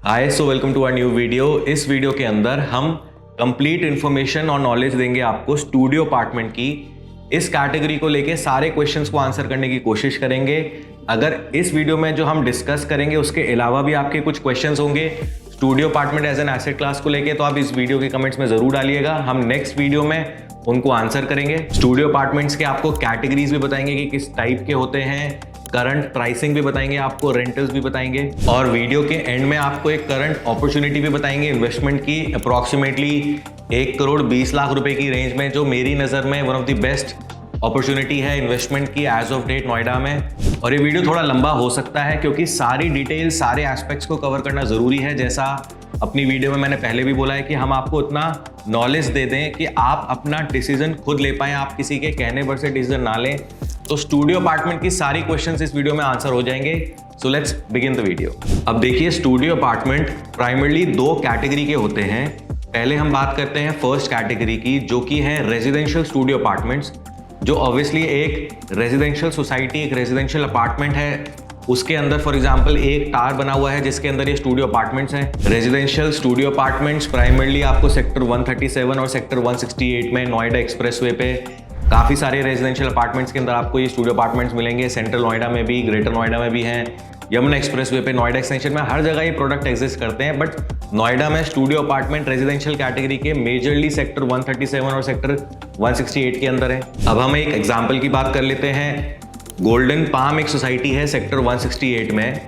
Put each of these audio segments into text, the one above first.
Hi welcome to our new video. इस video के अंदर हम कंप्लीट इन्फॉर्मेशन और नॉलेज देंगे आपको स्टूडियो अपार्टमेंट की। इस कैटेगरी को लेके सारे क्वेश्चंस को आंसर करने की कोशिश करेंगे। अगर इस वीडियो में जो हम डिस्कस करेंगे उसके अलावा भी आपके कुछ क्वेश्चंस होंगे studio apartment as an asset class को लेके, तो आप इस वीडियो के कमेंट्स में जरूर डालिएगा। हम नेक्स्ट वीडियो में उनको आंसर करेंगे। स्टूडियो अपार्टमेंट्स के आपको कैटेगरीज भी बताएंगे कि किस टाइप के होते हैं, करंट प्राइसिंग भी बताएंगे आपको, रेंटल्स भी बताएंगे, और वीडियो के एंड में आपको एक करंट अपॉर्चुनिटी भी बताएंगे इन्वेस्टमेंट की अप्रॉक्सीमेटली 1 करोड़ 20 लाख रुपए की रेंज में, जो मेरी नज़र में one of the best opportunity है इन्वेस्टमेंट की एज ऑफ डेट नोएडा में। और ये वीडियो थोड़ा लंबा हो सकता है क्योंकि सारी डिटेल सारे एस्पेक्ट्स को कवर करना ज़रूरी है। जैसा अपनी वीडियो में मैंने पहले भी बोला है कि हम आपको उतना नॉलेज दे दें कि आप अपना डिसीजन खुद ले पाएं, आप किसी के कहने पर से डिसीजन ना लें। तो स्टूडियो अपार्टमेंट की सारी क्वेश्चंस इस वीडियो में आंसर हो जाएंगे। So let's begin the video. अब देखिए, स्टूडियो अपार्टमेंट प्राइमरली 2 कैटेगरी के होते हैं। पहले हम बात करते हैं फर्स्ट कैटेगरी की, जो कि है रेजिडेंशियल स्टूडियो अपार्टमेंट्स, जो ऑब्वियसली एक रेजिडेंशियल सोसाइटी, एक रेजिडेंशियल अपार्टमेंट है। उसके अंदर फॉर एग्जांपल एक टावर बना हुआ है जिसके अंदर ये स्टूडियो अपार्टमेंट्स हैं। रेजिडेंशियल स्टूडियो अपार्टमेंट्स प्राइमरली आपको सेक्टर 137 और सेक्टर 168 में नोएडा एक्सप्रेसवे पे काफ़ी सारे रेजिडेंशियल अपार्टमेंट्स के अंदर आपको ये स्टूडियो अपार्टमेंट्स मिलेंगे। सेंट्रल नोएडा में भी, ग्रेटर नोएडा में भी हैं, यमुना एक्सप्रेसवे पे, नोएडा एक्सटेंशन में, हर जगह ये प्रोडक्ट एग्जिस्ट करते हैं। बट नोएडा में स्टूडियो अपार्टमेंट रेजिडेंशियल कैटेगरी के मेजरली सेक्टर 137 और सेक्टर 168 के अंदर है। अब हम एक एग्जाम्पल की बात कर लेते हैं। गोल्डन पाम एक सोसाइटी है सेक्टर 168 में,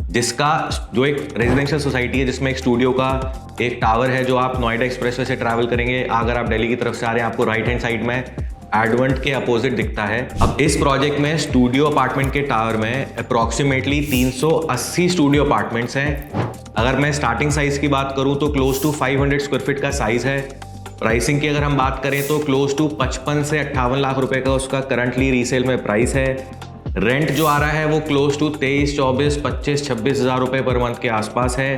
जिसका जो एक रेजिडेंशियल सोसाइटी है जिसमें एक स्टूडियो का एक टावर है, जो आप नोएडा एक्सप्रेसवे से ट्रैवल करेंगे, अगर आप दिल्ली की तरफ से आ रहे हैं, आपको राइट हैंड साइड में एडवेंट के अपोजिट दिखता है। अब इस प्रोजेक्ट में स्टूडियो अपार्टमेंट के टावर में अप्रॉक्सीमेटली 380 स्टूडियो अपार्टमेंट्स हैं। अगर मैं स्टार्टिंग साइज की बात करूं तो क्लोज टू 500 स्क्वायर फीट का साइज है। प्राइसिंग की अगर हम बात करें तो क्लोज टू 55 से 58 लाख रुपए का उसका करंटली रीसेल में प्राइस है। रेंट जो आ रहा है वो क्लोज टू 23, 24, 25, 26 हज़ार रुपए पर मंथ के आसपास है।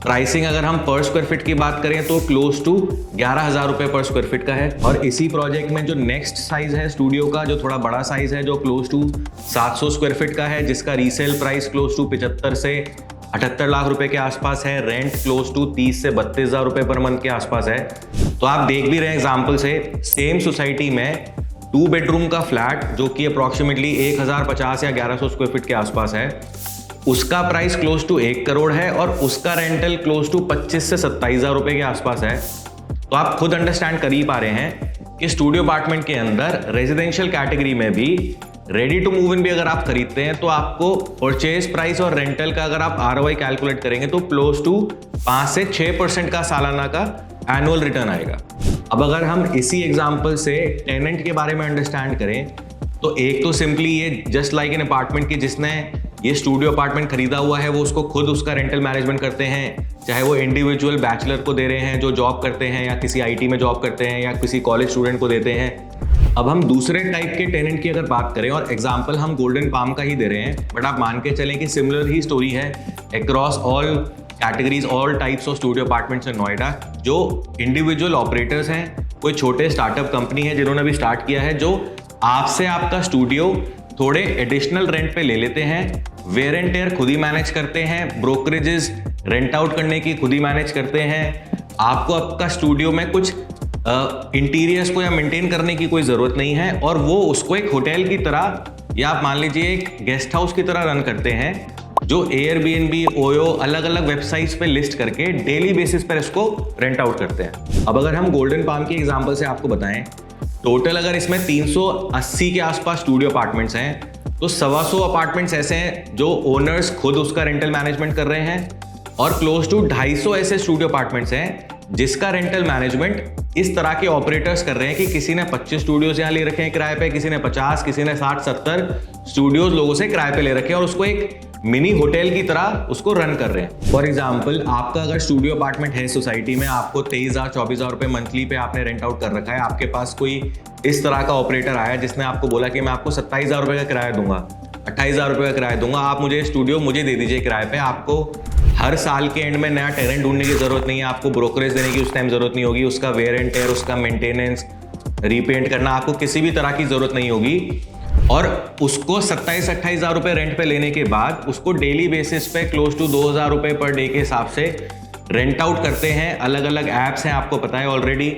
प्राइसिंग अगर हम पर स्क्वायर फीट की बात करें तो क्लोज टू 11,000 रुपए पर स्क्वायर फीट का है। और इसी प्रोजेक्ट में जो नेक्स्ट साइज है स्टूडियो का, जो थोड़ा बड़ा साइज है, जो क्लोज टू 700 स्क्वायर फीट का है, जिसका रीसेल प्राइस क्लोज टू 75 से 78 लाख रुपए के आसपास है। रेंट क्लोज टू 30 से 32 हज़ार रुपए पर मंथ के आसपास है। तो आप देख भी रहे हैं एग्जाम्पल से, सेम सोसाइटी में 2 बेडरूम का फ्लैट जो कि अप्रॉक्सीमेटली 1050 या 1100 स्क्वायर फीट के आसपास है, उसका प्राइस क्लोज टू 1 करोड़ है और उसका रेंटल क्लोज टू 25 से 27 हज़ार रुपए के आसपास है। तो आप खुद अंडरस्टैंड कर ही पा रहे हैं कि स्टूडियो अपार्टमेंट के अंदर रेजिडेंशियल कैटेगरी में भी रेडी टू मूव इन भी अगर आप खरीदते हैं तो आपको परचेज प्राइस और रेंटल का अगर आप ROI कैलकुलेट करेंगे तो क्लोज टू 5 से 6% का सालाना का एनुअल रिटर्न आएगा। अब अगर हम इसी एग्जांपल से टेनेंट के बारे में अंडरस्टैंड करें तो एक तो सिंपली ये जस्ट लाइक एन अपार्टमेंट की जिसने ये स्टूडियो अपार्टमेंट खरीदा हुआ है, वो उसको खुद उसका रेंटल मैनेजमेंट करते हैं, चाहे वो इंडिविजुअल बैचलर को दे रहे हैं जो जॉब करते हैं, या किसी IT में जॉब करते हैं, या किसी कॉलेज स्टूडेंट को देते हैं। अब हम दूसरे टाइप के टेनेंट की अगर बात करें, और एग्जाम्पल हम गोल्डन पाम का ही दे रहे हैं, बट आप मान के चलें कि सिमिलर ही स्टोरी है across all categories, all types of studio apartments in Noida. जो इंडिविजुअल ऑपरेटर्स हैं, कोई छोटे स्टार्टअप कंपनी है जिन्होंने अभी स्टार्ट किया है, जो आपसे आपका स्टूडियो थोड़े एडिशनल रेंट पे ले लेते हैं, वेयर एंड टेयर खुद ही मैनेज करते हैं, ब्रोकरेजेस रेंट आउट करने की खुद ही मैनेज करते हैं। आपको आपका स्टूडियो में कुछ इंटीरियर्स को या मेंटेन करने की कोई ज़रूरत नहीं है, और वो उसको एक होटल की तरह या आप मान लीजिए एक गेस्ट हाउस की तरह रन करते हैं, जो Airbnb, ओयो अलग अलग वेबसाइट्स पे लिस्ट करके डेली बेसिस पर इसको रेंट आउट करते हैं। अब अगर हम गोल्डन पाम के एग्जांपल से आपको बताएं, टोटल अगर इसमें 380 के आसपास स्टूडियो अपार्टमेंट्स हैं, तो 125 अपार्टमेंट्स ऐसे हैं जो ओनर्स खुद उसका रेंटल मैनेजमेंट कर रहे हैं, और क्लोज टू 250 ऐसे स्टूडियो अपार्टमेंट्स हैं जिसका रेंटल मैनेजमेंट इस तरह के ऑपरेटर्स कर रहे हैं कि किसी ने 25 स्टूडियोज यहाँ ले रखे हैं किराए पे, किसी ने 50, किसी ने 60-70 स्टूडियोज लोगों से किराए पे ले रखे हैं, और उसको एक मिनी होटल की तरह उसको रन कर रहे हैं। फॉर एग्जाम्पल, आपका अगर स्टूडियो अपार्टमेंट है सोसाइटी में, आपको 23,000 24,000 रुपए मंथली पे आपने रेंट आउट कर रखा है, आपके पास कोई इस तरह का ऑपरेटर आया जिसने आपको बोला कि मैं आपको 27,000 रुपए का किराया दूंगा, 28,000 रुपए का किराया दूंगा, आप मुझे स्टूडियो मुझे दे दीजिए किराए पे। आपको हर साल के एंड में नया टेनेंट ढूंढने की जरूरत नहीं है, आपको ब्रोकरेज देने की उस टाइम जरूरत नहीं होगी, उसका वेयर एंड टेयर, उसका मेंटेनेंस, रीपेंट करना आपको किसी भी तरह की जरूरत नहीं होगी। और उसको 27-28 हज़ार रुपये रेंट पे लेने के बाद उसको डेली बेसिस पे क्लोज टू 2,000 रुपये पर डे के हिसाब से रेंट आउट करते हैं। अलग अलग ऐप्स हैं, आपको पता है ऑलरेडी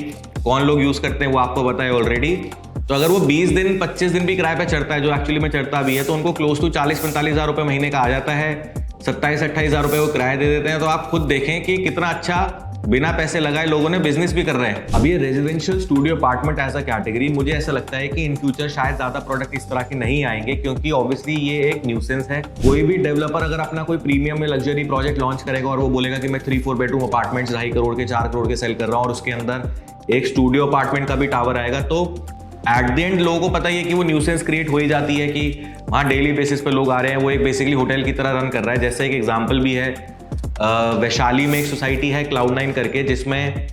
कौन लोग यूज़ करते हैं, वो आपको पता है ऑलरेडी। तो अगर वो 20 दिन 25 दिन भी किराए पे चढ़ता है, जो एक्चुअली में चढ़ता भी है, तो उनको क्लोज टू 40-45 हज़ार रुपये महीने का आ जाता है। 27-28 हज़ार रुपये वो किराया दे देते हैं। तो आप खुद देखें कि कितना अच्छा बिना पैसे लगाए लोगों ने बिजनेस भी कर रहे हैं। अब ये residential studio apartment as a category, मुझे ऐसा लगता है कि इन फ्यूचर शायद ज्यादा प्रोडक्ट इस तरह के नहीं आएंगे, क्योंकि ऑब्वियसली ये एक न्यूसेंस है। कोई भी डेवलपर अगर अपना कोई प्रीमियम में लग्जरी प्रोजेक्ट लॉन्च करेगा और वो बोलेगा कि मैं 3-4 बेडरूम अपार्टमेंट्स 2.5 करोड़ के 4 करोड़ के सेल कर रहा हूँ और उसके अंदर एक स्टूडियो अपार्टमेंट का भी टावर आएगा, तो एट द एंड लोगों को पता ही है कि वो न्यूसेंस क्रिएट हो ही जाती है कि वहाँ डेली बेसिस पे लोग आ रहे हैं। वो एक बेसिकली होटल की तरह रन कर रहा है। जैसे एक एग्जाम्पल भी है, वैशाली में एक सोसाइटी है Cloud9 करके, जिसमें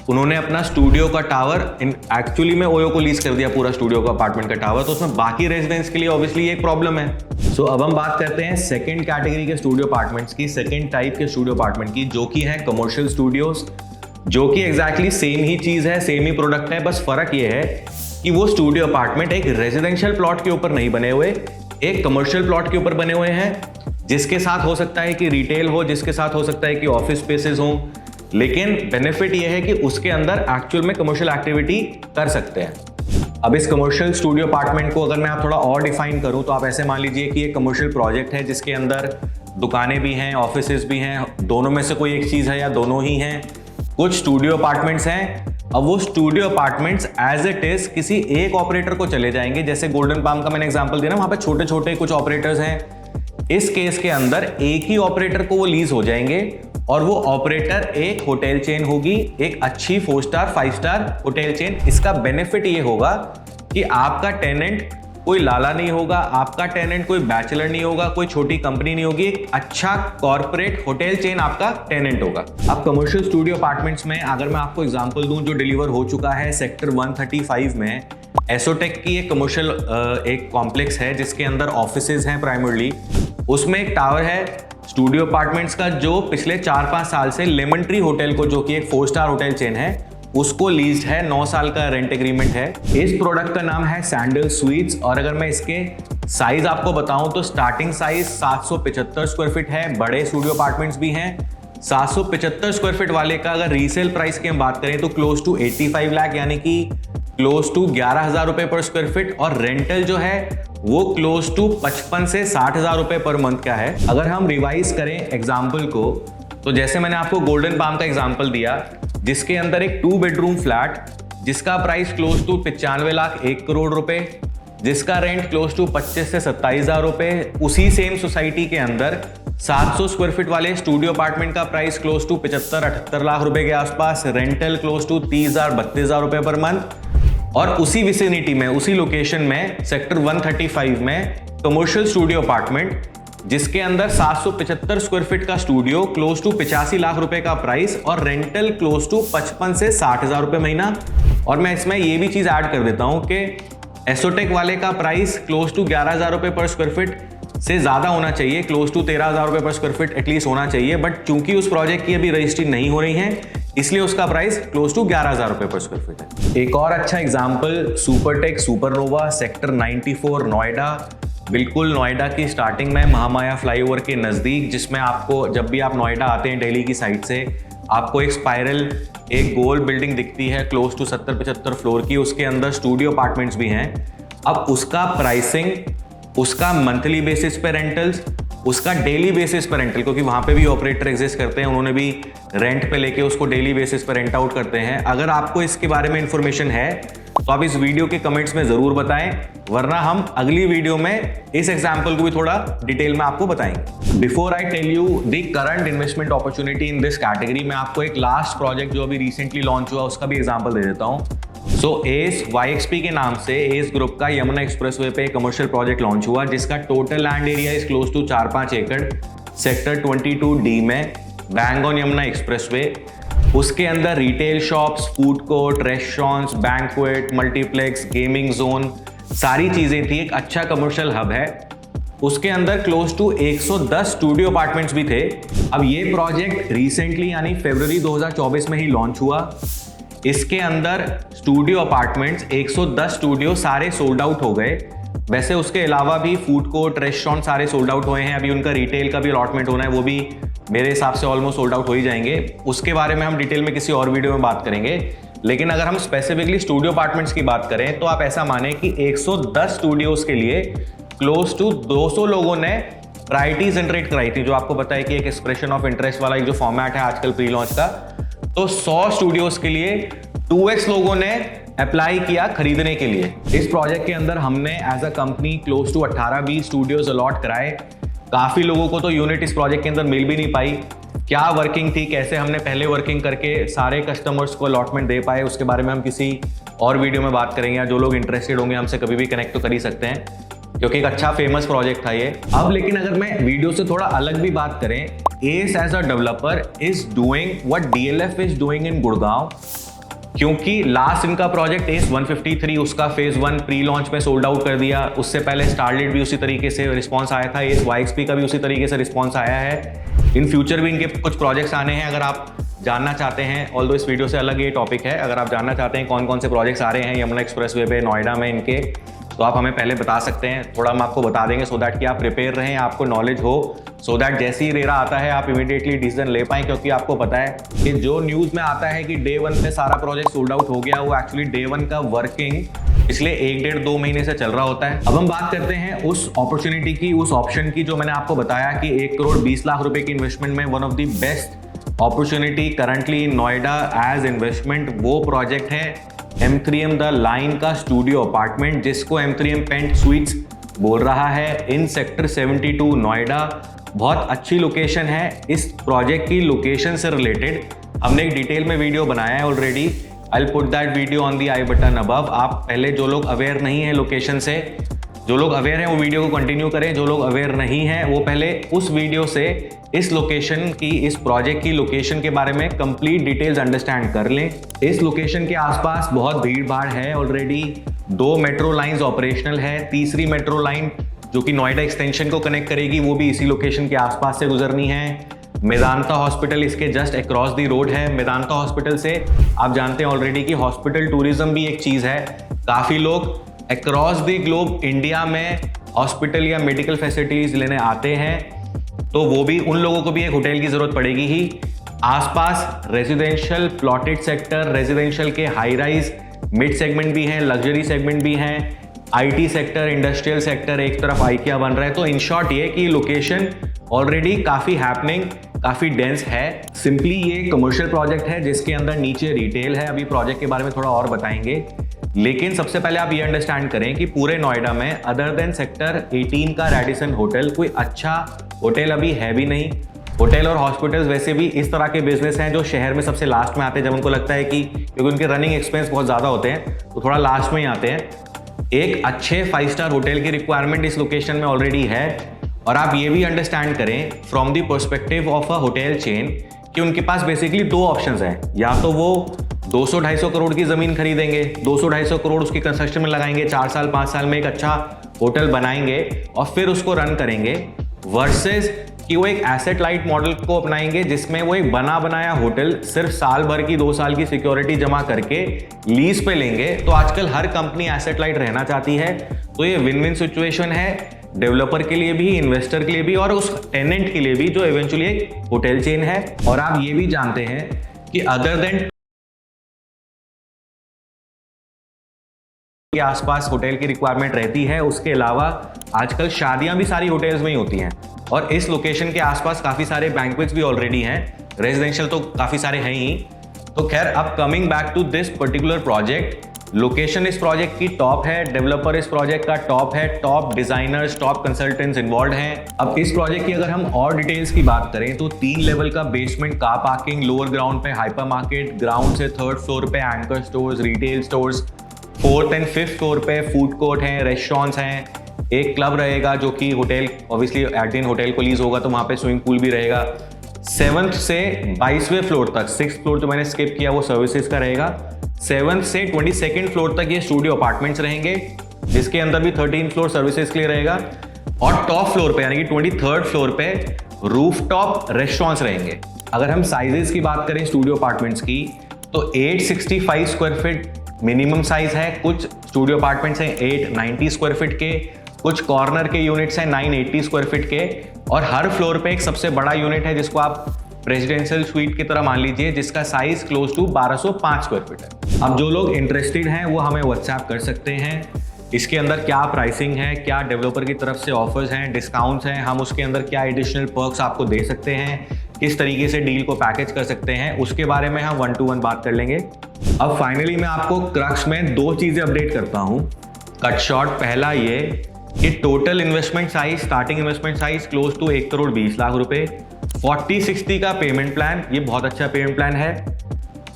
उन्होंने अपना स्टूडियो का टावर एक्चुअली में ओयो को लीज कर दिया, पूरा स्टूडियो का अपार्टमेंट का टावर। तो उसमें बाकी रेजिडेंट्स के लिए ऑब्वियसली एक प्रॉब्लम है। सो अब हम बात करते हैं सेकंड कैटेगरी के स्टूडियो अपार्टमेंट्स की, सेकंड टाइप के स्टूडियो अपार्टमेंट की, जो कि है कमर्शियल स्टूडियोज, जो कि एग्जैक्टली सेम ही चीज है, सेम ही प्रोडक्ट है। बस फर्क ये है कि वो स्टूडियो अपार्टमेंट एक रेजिडेंशियल प्लॉट के ऊपर नहीं बने हुए, एक कमर्शियल प्लॉट के ऊपर बने हुए हैं, जिसके साथ हो सकता है कि रिटेल हो, जिसके साथ हो सकता है कि ऑफिस स्पेसेस हो, लेकिन बेनिफिट यह है कि उसके अंदर एक्चुअल में कमर्शियल एक्टिविटी कर सकते हैं। अब इस कमर्शियल स्टूडियो अपार्टमेंट को अगर मैं आप थोड़ा और डिफाइन करूं, तो आप ऐसे मान लीजिए कि एक कमर्शियल प्रोजेक्ट है जिसके अंदर दुकानें भी हैं, ऑफिसेज भी हैं, दोनों में से कोई एक चीज़ है या दोनों ही हैं। कुछ स्टूडियो अपार्टमेंट्स हैं। अब वो studio apartments as it is किसी एक ऑपरेटर को चले जाएंगे। जैसे गोल्डन पाम का मैंने एग्जांपल दिया ना, वहां पे छोटे छोटे कुछ ऑपरेटर्स हैं। इस केस के अंदर एक ही ऑपरेटर को वो लीज हो जाएंगे और वो ऑपरेटर एक होटल चेन होगी, एक अच्छी 4 स्टार 5 स्टार होटल चेन। इसका बेनिफिट ये होगा कि आपका टेनेंट कोई लाला नहीं होगा, आपका टेनेंट कोई बैचलर नहीं होगा, कोई छोटी कंपनी नहीं होगी, एक अच्छा कॉर्पोरेट होटल चेन आपका टेनेंट होगा। अब कमर्शियल स्टूडियो अपार्टमेंट्स में अगर मैं आपको एग्जांपल दूं जो डिलीवर हो चुका है सेक्टर 135 में, एसोटेक की एक कमर्शियल एक कॉम्प्लेक्स है जिसके अंदर ऑफिसेज हैं प्राइमरली। उसमें एक टावर है स्टूडियो अपार्टमेंट्स का, जो पिछले 4-5 साल से लेमन ट्री होटल को, जो कि एक 4 स्टार होटल चेन है, उसको लीज्ड है। 9 साल का रेंट एग्रीमेंट है। इस प्रोडक्ट का नाम है सैंडल स्वीट्स, और अगर मैं इसके साइज आपको बताऊं तो स्टार्टिंग साइज 775 स्क्वायर फीट है। बड़े स्टूडियो अपार्टमेंट्स भी हैं। 775 स्क्वायर फीट वाले का अगर रीसेल प्राइस की हम बात करें तो क्लोज टू 85 लाख, यानी कि क्लोज टू 11,000 रुपए पर स्क्वायर फीट, और रेंटल जो है वो क्लोज टू 55 से 60,000 रुपए पर मंथ का है। अगर हम रिवाइज करें एग्जाम्पल को, तो जैसे मैंने आपको गोल्डन पाम का एग्जाम्पल दिया, जिसके अंदर एक 2 बेडरूम फ्लैट जिसका price close to 95 lakh 1 crore रुपए, जिसका रेंट क्लोज टू 25 से 27,000 रुपए। उसी सेम सोसाइटी के अंदर 700 स्क्वायर फीट वाले स्टूडियो अपार्टमेंट का प्राइस क्लोज टू 75-78 लाख रुपए के आसपास, रेंटल क्लोज टू 30,000-32,000 रुपए पर मंथ। और उसी विसिनिटी में, उसी लोकेशन में, सेक्टर 135 में कमर्शियल स्टूडियो अपार्टमेंट जिसके अंदर 775 स्क्वायर फीट का स्टूडियो, क्लोज टू 85 लाख रुपए का प्राइस, और रेंटल क्लोज टू 55 से 60,000 रुपए महीना। और मैं इसमें ये भी चीज ऐड कर देता हूं कि एसोटेक वाले का प्राइस क्लोज टू 11,000 रुपए पर स्क्वायर फीट से ज्यादा होना चाहिए, क्लोज टू 13,000 रुपए पर स्क्वायर फीट एटलीस्ट होना चाहिए। बट चूंकि उस प्रोजेक्ट की अभी रजिस्ट्री नहीं हो रही है, इसलिए उसका प्राइस क्लोज टू 11,000 रुपए पर स्क्वायर फीट है। एक और अच्छा example Supertech supernova sector 94 Noida, बिल्कुल नोएडा की स्टार्टिंग में महामाया फ्लाईओवर के नजदीक, जिसमें आपको जब भी आप नोएडा आते हैं दिल्ली की साइड से, आपको एक स्पाइरल, एक गोल बिल्डिंग दिखती है क्लोज टू 70-75 फ्लोर की। उसके अंदर स्टूडियो अपार्टमेंट्स भी हैं। अब उसका प्राइसिंग, उसका मंथली बेसिस पे रेंटल्स, उसका डेली बेसिस पर रेंटल, क्योंकि वहां पे भी ऑपरेटर एग्जिस्ट करते हैं, उन्होंने भी रेंट पे लेके उसको डेली बेसिस पर रेंट आउट करते हैं। अगर आपको इसके बारे में इंफॉर्मेशन है तो आप इस वीडियो के कमेंट्स में जरूर बताएं, वरना हम अगली वीडियो में इस एग्जांपल को भी थोड़ा डिटेल में आपको बताएंगे। Before I tell you the current investment opportunity in this category, मैं आपको एक लास्ट प्रोजेक्ट जो अभी रिसेंटली लॉन्च हुआ उसका भी एग्जांपल दे देता हूं। सो एस YXP के नाम से एस ग्रुप का यमुना एक्सप्रेसवे पे कमर्शियल प्रोजेक्ट लॉन्च हुआ, जिसका total land area is close to 4-5 एकड़, सेक्टर 22D में, बैंग ऑन यमुना एक्सप्रेसवे। उसके अंदर retail shops, food court, restaurants, banquet, multiplex, gaming zone, सारी चीजें थी। एक अच्छा कमर्शियल हब है। उसके अंदर क्लोज टू 110 स्टूडियो अपार्टमेंट्स भी थे। अब ये प्रोजेक्ट रिसेंटली यानी फरवरी 2024 में ही लॉन्च हुआ। इसके अंदर स्टूडियो अपार्टमेंट्स 110 स्टूडियो सारे सोल्ड आउट हो गए। वैसे उसके अलावा भी फूड कोर्ट, रेस्टोरेंट सारे सोल्ड आउट हुए हैं। अभी उनका रिटेल का भी अलॉटमेंट होना है, वो भी मेरे हिसाब से ऑलमोस्ट सोल्ड आउट हो ही जाएंगे। उसके बारे में हम डिटेल में किसी और वीडियो में बात करेंगे। लेकिन अगर हम स्पेसिफिकली स्टूडियो अपार्टमेंट्स की बात करें तो आप ऐसा माने कि 110 स्टूडियोज के लिए क्लोज टू 200 लोगों ने प्रायोरिटी जनरेट कराई थी, जो आपको पता है कि एक एक्सप्रेशन ऑफ इंटरेस्ट वाला एक जो फॉर्मेट है आजकल प्री लॉन्च का। तो 100 स्टूडियोज के लिए 2x लोगों ने अप्लाई किया खरीदने के लिए। इस प्रोजेक्ट के अंदर हमने as a company close to 18-20 studios allot कराए। काफी लोगों को तो यूनिट इस प्रोजेक्ट के अंदर मिल भी नहीं पाई। क्या वर्किंग थी, कैसे हमने पहले वर्किंग करके सारे कस्टमर्स को अलॉटमेंट दे पाए, उसके बारे में हम किसी और वीडियो में बात करेंगे। या जो लोग इंटरेस्टेड होंगे हमसे कभी भी कनेक्ट तो कर ही सकते हैं, क्योंकि एक अच्छा फेमस प्रोजेक्ट था ये। अब लेकिन अगर मैं वीडियो से थोड़ा अलग भी बात करें, S as a developer is doing what DLF is doing in Gurgaon, क्योंकि लास्ट इनका प्रोजेक्ट एस 153 उसका फेज 1 प्री लॉन्च में सोल्ड आउट कर दिया। उससे पहले स्टारलिट भी उसी तरीके से रिस्पॉन्स आया था, एस वाईएक्सपी का भी उसी तरीके से रिस्पॉन्स आया है। इन फ्यूचर भी इनके कुछ प्रोजेक्ट्स आने हैं। अगर आप जानना चाहते हैं, ऑल्दो इस वीडियो से अलग ये टॉपिक है, अगर आप जानना चाहते हैं कौन कौन से प्रोजेक्ट्स आ रहे हैं यमुना एक्सप्रेसवे पे, नोएडा में इनके, तो आप हमें पहले बता सकते हैं। थोड़ा हम आपको बता देंगे सो दैट कि आप प्रिपेयर रहें, आपको नॉलेज हो, सो दैट जैसे ही रेरा आता है आप इमीडिएटली डिसीजन ले पाएं। क्योंकि आपको पता है कि जो न्यूज़ में आता है कि डे 1 पे सारा प्रोजेक्ट सोल्ड आउट हो गया, वो एक्चुअली डे 1 का वर्किंग पिछले 1-1.5-2 महीने से चल रहा होता है। अब हम बात करते हैं उस अपॉर्चुनिटी की, उस ऑप्शन की, जो मैंने आपको बताया कि 1 करोड़ 20 लाख रुपए की इन्वेस्टमेंट में one of the best opportunity currently in Noida as investment. वो प्रोजेक्ट है M3M द लाइन का स्टूडियो अपार्टमेंट, जिसको M3M पेंट स्वीट्स बोल रहा है, इन सेक्टर 72 नोएडा। बहुत अच्छी लोकेशन है। इस प्रोजेक्ट की लोकेशन से रिलेटेड हमने एक डिटेल में वीडियो बनाया है already. I will put that video on the I button above. आप पहले, जो लोग अवेयर नहीं है लोकेशन से, जो लोग अवेयर हैं वो वीडियो को कंटिन्यू करें, जो लोग अवेयर नहीं हैं वो पहले उस वीडियो से इस लोकेशन की, इस प्रोजेक्ट की लोकेशन के बारे में कंप्लीट डिटेल्स अंडरस्टैंड कर लें। इस लोकेशन के आसपास बहुत भीड़ भाड़ है ऑलरेडी। 2 मेट्रो लाइंस ऑपरेशनल है। तीसरी मेट्रो लाइन जो कि नोएडा एक्सटेंशन को कनेक्ट करेगी, वो भी इसी लोकेशन के आसपास से गुजरनी है। मेदांता हॉस्पिटल इसके जस्ट अक्रॉस दी रोड है। मेदांता हॉस्पिटल से आप जानते हैं ऑलरेडी कि हॉस्पिटल टूरिज्म भी एक चीज़ है। काफ़ी लोग अक्रॉस द ग्लोब इंडिया में हॉस्पिटल या मेडिकल फैसिलिटीज लेने आते हैं, तो वो भी, उन लोगों को भी एक होटल की ज़रूरत पड़ेगी ही। आसपास रेजिडेंशियल प्लॉटेड सेक्टर, रेजिडेंशियल के हाई राइज मिड सेगमेंट भी हैं, लग्जरी सेगमेंट भी हैं, आईटी सेक्टर, इंडस्ट्रियल सेक्टर, एक तरफ आईकिया बन रहा है। तो इन शॉर्ट ये कि लोकेशन ऑलरेडी काफ़ी हैपनिंग, काफ़ी डेंस है। सिंपली ये कमर्शियल प्रोजेक्ट है जिसके अंदर नीचे रिटेल है। अभी प्रोजेक्ट के बारे में थोड़ा और बताएंगे, लेकिन सबसे पहले आप ये अंडरस्टैंड करें कि पूरे नोएडा में अदर देन सेक्टर 18 का रेडिसन होटल कोई अच्छा होटल अभी है भी नहीं। होटल और हॉस्पिटल्स वैसे भी इस तरह के बिजनेस हैं जो शहर में सबसे लास्ट में आते हैं, जब उनको लगता है कि, क्योंकि उनके रनिंग एक्सपेंस बहुत ज़्यादा होते हैं, तो थोड़ा लास्ट में ही आते हैं। एक अच्छे 5 स्टार होटल की रिक्वायरमेंट इस लोकेशन में ऑलरेडी है। और आप ये भी अंडरस्टैंड करें from the perspective of a hotel chain कि उनके पास बेसिकली 2 ऑप्शंस हैं। या तो वो 200-250 करोड़ की ज़मीन खरीदेंगे, 200-250 करोड़ उसकी कंस्ट्रक्शन में लगाएंगे, 4 साल 5 साल में एक अच्छा होटल बनाएंगे और फिर उसको रन करेंगे, वर्सेस कि वो एक एसेट लाइट मॉडल को अपनाएंगे जिसमें वो एक बना बनाया होटल सिर्फ साल भर की 2 साल की सिक्योरिटी जमा करके लीज पे लेंगे। तो आजकल हर कंपनी एसेट लाइट रहना चाहती है। तो ये विन विन सिचुएशन है डेवलपर के लिए भी, इन्वेस्टर के लिए भी और उस टेनेंट के लिए भी जो इवेंचुअली एक होटल चेन है। और आप ये भी जानते हैं कि अदर देन के आसपास होटल की रिक्वायरमेंट रहती है, उसके अलावा आजकल शादियां भी सारी होटल्स में ही होती हैं। और इस लोकेशन के आसपास काफ़ी सारे बैंक्वेट्स भी ऑलरेडी हैं, रेजिडेंशियल तो काफ़ी सारे हैं ही। तो खैर, अब coming back to this particular project, location इस प्रोजेक्ट की टॉप है, डेवलपर इस प्रोजेक्ट का टॉप है, top designers, top consultants involve हैं। अब इस प्रोजेक्ट की अगर हम और डिटेल्स की बात करें तो 3 लेवल का basement car parking, lower ground पे हाइपर मार्केट, ग्राउंड से 3rd फ्लोर पे anchor stores, retail stores, 4th and 5th floor पे फूड कोर्ट हैं, रेस्टोरेंट्स हैं, एक क्लब रहेगा जो कि होटल, ऑब्वियसली एट होटल को लीज होगा तो वहाँ पे स्विमिंग पूल भी रहेगा। 7th से 22वें फ्लोर तक, 6th फ्लोर जो मैंने स्किप किया वो सर्विसेज का रहेगा, 7th से 22nd फ्लोर तक ये स्टूडियो अपार्टमेंट्स रहेंगे, जिसके अंदर भी 13th फ्लोर सर्विसेज के लिए रहेगा। और टॉप फ्लोर पे यानी कि 23rd फ्लोर पे रूफटॉप रेस्टोरेंट्स रहेंगे। अगर हम साइजेस की बात करें स्टूडियो अपार्टमेंट्स की तो 865 स्क्वायर फीट मिनिमम साइज है, कुछ स्टूडियो अपार्टमेंट्स हैं 890 स्क्वायर फीट के, कुछ कॉर्नर के यूनिट्स हैं 980 स्क्वायर फीट के, और हर फ्लोर पे एक सबसे बड़ा यूनिट है जिसको आप प्रेसिडेंशियल स्वीट की तरह मान लीजिए, जिसका size close to 1205 square feet है। अब जो लोग इंटरेस्टेड हैं वो हमें व्हाट्सएप कर सकते हैं। इसके अंदर क्या प्राइसिंग है, क्या डेवलपर की तरफ से ऑफर्स हैं, डिस्काउंट्स हैं, हम उसके अंदर क्या एडिशनल पर्क्स आपको दे सकते हैं, किस तरीके से डील को पैकेज कर सकते हैं, उसके बारे में हम 1-to-1 बात कर लेंगे। अब फाइनली मैं आपको क्रक्स में 2 चीजें अपडेट करता हूं। कट शॉर्ट पहला ये कि total investment size, starting investment size close to 1 crore 20 lakh रुपए, 40-60 का पेमेंट प्लान, ये बहुत अच्छा पेमेंट प्लान है।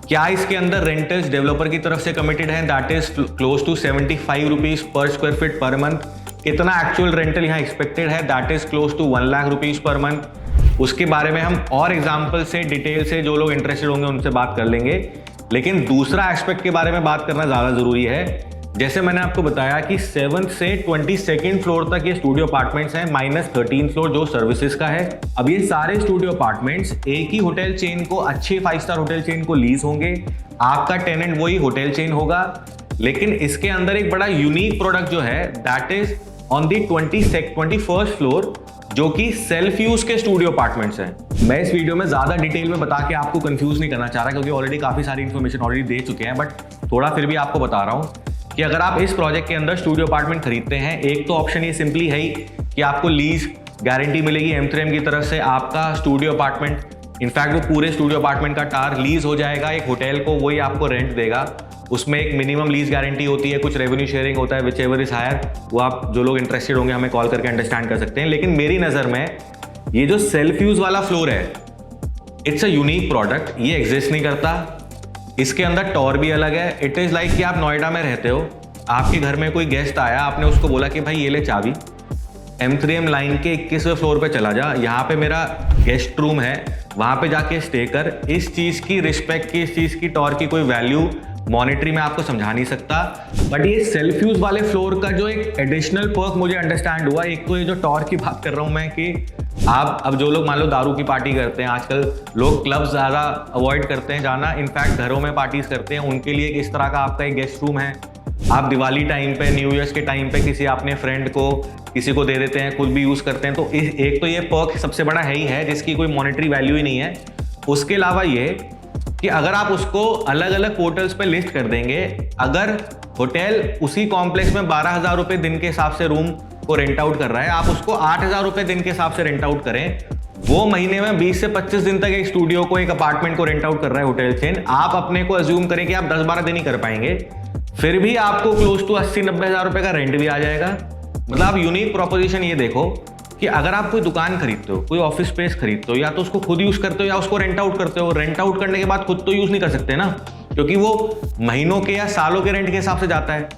क्या इसके अंदर रेंटल्स डेवलपर की तरफ से कमिटेड है, that is close to 75 rupees per square feet per month. कितना एक्चुअल रेंटल यहाँ एक्सपेक्टेड है, that is close to 1 lakh rupees per month. उसके बारे में हम और एग्जाम्पल से, डिटेल से, जो लोग इंटरेस्टेड होंगे उनसे बात कर लेंगे। लेकिन दूसरा एस्पेक्ट के बारे में बात करना ज्यादा जरूरी है। जैसे मैंने आपको बताया कि 7th से 22nd फ्लोर तक ये स्टूडियो अपार्टमेंट्स हैं, -13 फ्लोर जो सर्विसेज का है। अब ये सारे स्टूडियो अपार्टमेंट्स एक ही होटल चेन को, अच्छे 5 स्टार होटल चेन को लीज होंगे। आपका टेनेंट वही होटल चेन होगा, लेकिन इसके अंदर एक बड़ा यूनिक प्रोडक्ट जो है that is on the 21st floor, जो कि सेल्फ यूज के स्टूडियो अपार्टमेंट्स हैं। मैं इस वीडियो में ज्यादा डिटेल में बता के आपको कंफ्यूज नहीं करना चाह रहा, क्योंकि ऑलरेडी काफी सारी इन्फॉर्मेशन ऑलरेडी दे चुके हैं, बट थोड़ा फिर भी आपको बता रहा हूं कि अगर आप इस प्रोजेक्ट के अंदर स्टूडियो अपार्टमेंट खरीदते हैं, एक तो ऑप्शन ये सिंपली है ही कि आपको लीज गारंटी मिलेगी M3M की तरफ से। आपका स्टूडियो अपार्टमेंट, इनफैक्ट वो पूरे स्टूडियो अपार्टमेंट का टार लीज हो जाएगा एक होटल को, वही आपको रेंट देगा। उसमें एक मिनिमम लीज गारंटी होती है, कुछ रेवेन्यू शेयरिंग होता है, विचएवर इज हायर। वो आप जो लोग इंटरेस्टेड होंगे हमें कॉल करके अंडरस्टैंड कर सकते हैं। लेकिन मेरी नज़र में ये जो सेल्फ यूज वाला फ्लोर है, इट्स अ यूनिक प्रोडक्ट, ये एग्जिस्ट नहीं करता। इसके अंदर टॉर भी अलग है। इट इज लाइक कि आप नोएडा में रहते हो, आपके घर में कोई गेस्ट आया, आपने उसको बोला कि भाई ये ले चाबी, M3M लाइन के 21वें फ्लोर पे चला जा, यहाँ पे मेरा गेस्ट रूम है, वहां पे जाके स्टे कर। इस चीज की रिस्पेक्ट की, इस चीज की टॉर की कोई वैल्यू मॉनेटरी में आपको समझा नहीं सकता। बट ये सेल्फ यूज वाले फ्लोर का जो एक एडिशनल पर्क मुझे अंडरस्टैंड हुआ, एक तो ये जो टॉर की बात कर रहा हूं मैं कि आप अब जो लोग मान लो दारू की पार्टी करते हैं, आजकल लोग क्लब ज़्यादा अवॉइड करते हैं जाना, इनफैक्ट घरों में पार्टीज करते हैं, उनके लिए इस तरह का आपका एक गेस्ट रूम है। आप दिवाली टाइम पे, न्यू ईयर्स के टाइम पे किसी अपने फ्रेंड को, किसी को दे देते हैं, खुद भी यूज़ करते हैं। तो एक तो ये पर्क सबसे बड़ा है ही है, जिसकी कोई मॉनेटरी वैल्यू ही नहीं है। उसके अलावा ये कि अगर आप उसको अलग अलग पोर्टल्स पे लिस्ट कर देंगे, अगर होटल उसी कॉम्प्लेक्स में 12,000 रुपये दिन के हिसाब से रूम को रेंट आउट कर रहा है, आप उसको 8,000 रुपये दिन के हिसाब से रेंट आउट करें, वो महीने में 20 से 25 दिन तक एक स्टूडियो को, एक अपार्टमेंट को रेंट आउट कर रहा है होटल चेन। आप अपने को अज्यूम करें कि आप 10-12 दिन ही कर पाएंगे, फिर भी आपको क्लोज टू 80-90 हज़ार रुपये का रेंट भी आ जाएगा। मतलब आप यूनिक प्रोपोजिशन ये देखो कि अगर आप कोई दुकान खरीदते हो, कोई ऑफिस स्पेस खरीदते हो, या तो उसको खुद यूज करते हो या उसको रेंट आउट करते हो। रेंट आउट करने के बाद खुद तो यूज नहीं कर सकते ना, क्योंकि वो महीनों के या सालों के रेंट के हिसाब से जाता है।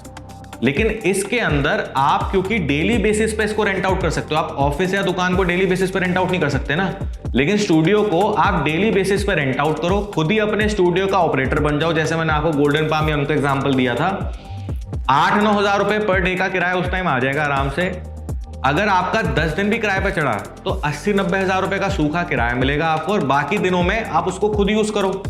लेकिन इसके अंदर आप क्योंकि डेली बेसिस पे इसको रेंट आउट कर सकते हो, आप ऑफिस या दुकान को डेली बेसिस पे रेंट आउट नहीं कर सकते ना, लेकिन स्टूडियो को आप डेली बेसिस पे रेंट आउट करो, खुद ही अपने स्टूडियो का ऑपरेटर बन जाओ। जैसे मैंने आपको गोल्डन पाम या उनका एग्जांपल दिया था, 8-9 हज़ार रुपए पर डे का किराया उस टाइम आ जाएगा आराम से। अगर आपका 10 दिन भी किराए पे चढ़ा तो 80-90 हज़ार रुपए का सूखा किराया मिलेगा आपको, और बाकी दिनों में आप उसको खुद यूज करो।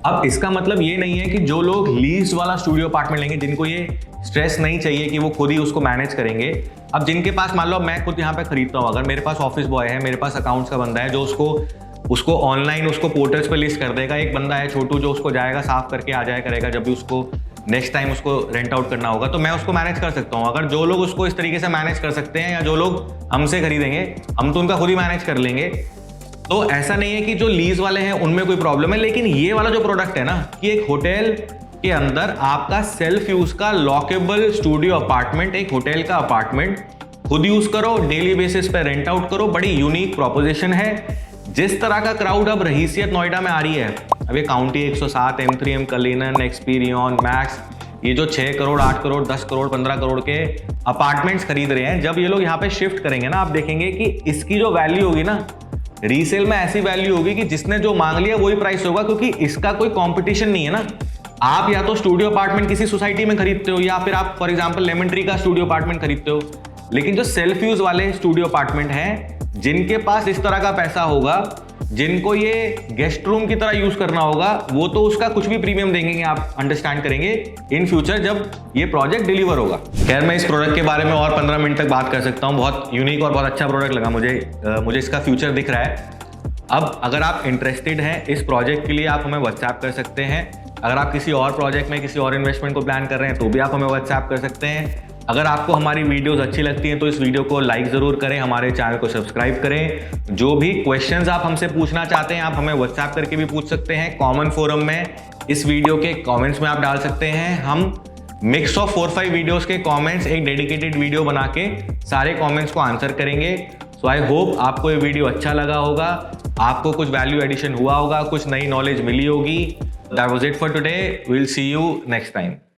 अब इसका मतलब ये नहीं है कि जो लोग लीज वाला स्टूडियो अपार्टमेंट लेंगे, जिनको ये स्ट्रेस नहीं चाहिए कि वो खुद ही उसको मैनेज करेंगे। अब जिनके पास, मान लो मैं खुद यहाँ पे खरीदता हूँ, अगर मेरे पास ऑफिस बॉय है, मेरे पास अकाउंट्स का बंदा है जो उसको ऑनलाइन उसको पोर्टल्स पे लिस्ट कर देगा, एक बंदा है छोटू जो उसको जाएगा साफ करके आ जाया करेगा जब भी उसको नेक्स्ट टाइम उसको रेंट आउट करना होगा, तो मैं उसको मैनेज कर सकता हूँ। अगर जो लोग उसको इस तरीके से मैनेज कर सकते हैं, या जो लोग हमसे खरीदेंगे, हम तो उनका खुद ही मैनेज कर लेंगे। तो ऐसा नहीं है कि जो लीज वाले हैं उनमें कोई प्रॉब्लम है, लेकिन ये वाला जो प्रोडक्ट है ना, कि एक होटल के अंदर आपका सेल्फ यूज का लॉकेबल स्टूडियो अपार्टमेंट, एक होटल का अपार्टमेंट खुद यूज करो, डेली बेसिस पे रेंट आउट करो, बड़ी यूनिक प्रोपोजिशन है। जिस तरह का क्राउड अब रहीसियत नोएडा में आ रही है, अब ये county 107, M3M, Cullinan, Experian, max, ये जो 6 करोड़, 8 करोड़, 10 करोड़, 15 करोड़ के अपार्टमेंट्स खरीद रहे हैं, जब ये लोग यहाँ पे शिफ्ट करेंगे ना, आप देखेंगे कि इसकी जो वैल्यू होगी ना, रीसेल में ऐसी वैल्यू होगी कि जिसने जो मांग लिया वही प्राइस होगा, क्योंकि इसका कोई कंपटीशन नहीं है ना। आप या तो स्टूडियो अपार्टमेंट किसी सोसाइटी में खरीदते हो, या फिर आप फॉर एग्जांपल लेमन ट्री का स्टूडियो अपार्टमेंट खरीदते हो, लेकिन जो सेल्फ यूज वाले स्टूडियो अपार्टमेंट हैं, जिनके पास इस तरह का पैसा होगा, जिनको ये गेस्ट रूम की तरह यूज करना होगा वो तो उसका कुछ भी प्रीमियम देंगे, आप अंडरस्टैंड करेंगे इन फ्यूचर जब ये प्रोजेक्ट डिलीवर होगा। खैर, मैं इस प्रोडक्ट के बारे में और 15 मिनट तक बात कर सकता हूँ। बहुत यूनिक और बहुत अच्छा प्रोडक्ट लगा मुझे इसका फ्यूचर दिख रहा है। अब अगर आप इंटरेस्टेड हैं इस प्रोजेक्ट के लिए, आप हमें व्हाट्सएप कर सकते हैं। अगर आप किसी और प्रोजेक्ट में किसी और इन्वेस्टमेंट को प्लान कर रहे हैं तो भी आप हमें व्हाट्सएप कर सकते हैं। अगर आपको हमारी वीडियोस अच्छी लगती हैं तो इस वीडियो को लाइक ज़रूर करें, हमारे चैनल को सब्सक्राइब करें। जो भी क्वेश्चंस आप हमसे पूछना चाहते हैं आप हमें व्हाट्सएप करके भी पूछ सकते हैं। कॉमन फोरम में इस वीडियो के कमेंट्स में आप डाल सकते हैं। हम मिक्स ऑफ 4-5 वीडियोस के कमेंट्स एक डेडिकेटेड वीडियो बना के सारे कमेंट्स को आंसर करेंगे। सो आई होप आपको ये वीडियो अच्छा लगा होगा, आपको कुछ वैल्यू एडिशन हुआ होगा, कुछ नई नॉलेज मिली होगी। That was it for today. Will see you next time.